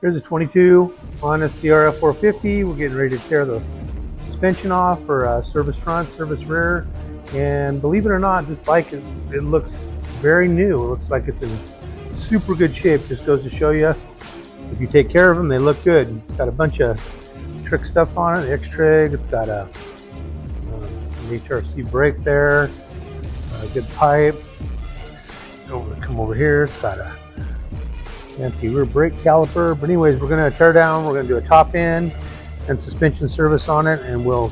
Here's a 22 Honda CRF450. We're getting ready to tear the suspension off for service front, service rear. And believe it or not, this bike, it looks very new. It looks like it's in super good shape. Just goes to show you, if you take care of them, they look good. It's got a bunch of trick stuff on it, the X-Trig. It's got an HRC brake there, a good pipe. Come over here, it's got a fancy rear brake caliper. But anyways, we're going to tear down, we're going to do a top end and suspension service on it, and we'll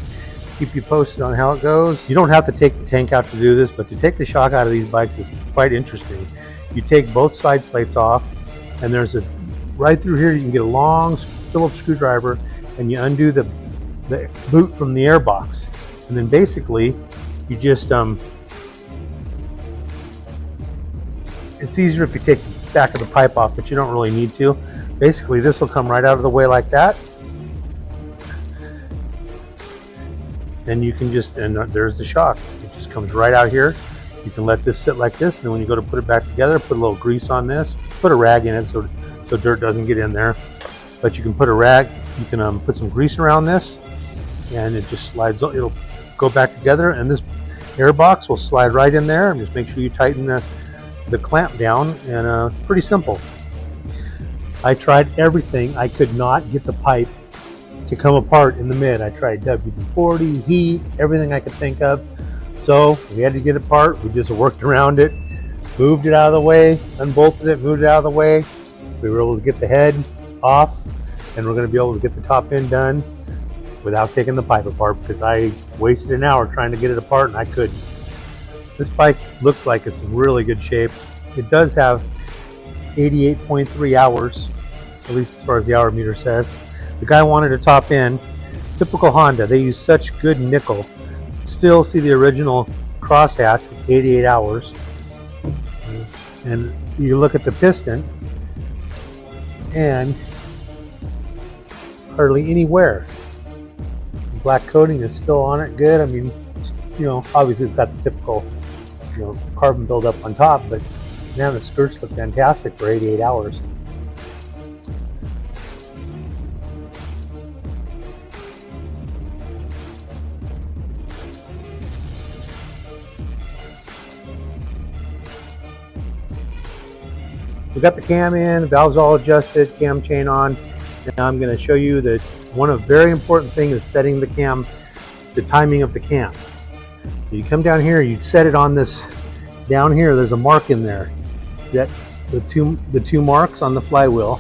keep you posted on how it goes. You don't have to take the tank out to do this, but to take the shock out of these bikes is quite interesting. You take both side plates off, and there's a right through here you can get a long Phillips screwdriver, and you undo the boot from the air box, and then basically you just it's easier if you take the back of the pipe off, but you don't really need to. Basically this will come right out of the way like that, and you can just, and there's the shock. It just comes right out here. You can let this sit like this, and then when you go to put it back together, put a little grease on this, put a rag in it so dirt doesn't get in there. But you can put a rag, you can put some grease around this, and it just slides, it'll go back together, and this air box will slide right in there. And just make sure you tighten the clamp down, and it's pretty simple. I tried everything. I could not get the pipe to come apart in the mid. I tried WD-40, heat, everything I could think of. So we had to get it apart. We just worked around it, moved it out of the way, unbolted it, moved it out of the way. We were able to get the head off, and we're going to be able to get the top end done without taking the pipe apart, because I wasted an hour trying to get it apart and I couldn't. This bike looks like it's in really good shape. It does have 88.3 hours, at least as far as the hour meter says. The guy wanted a top end. Typical Honda, they use such good nickel. Still see the original crosshatch with 88 hours. And you look at the piston, and hardly any wear. The black coating is still on it, good. I mean, you know, obviously it's got the typical, you know, carbon buildup on top, but man, the skirts look fantastic for 88 hours. We got the cam in, the valves all adjusted, cam chain on. Now I'm going to show you that one of the very important things is setting the cam, the timing of the cam. So you come down here, you set it on this, down here there's a mark in there, that the two marks on the flywheel.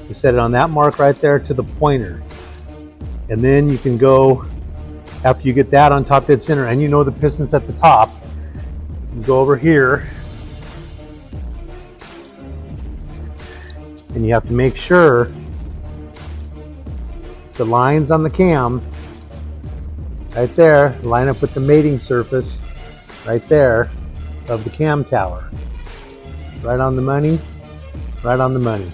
You set it on that mark right there to the pointer, and then you can go, after you get that on top dead center, and you know the piston's at the top, you go over here, and you have to make sure the lines on the cam right there line up with the mating surface right there of the cam tower. Right on the money, right on the money.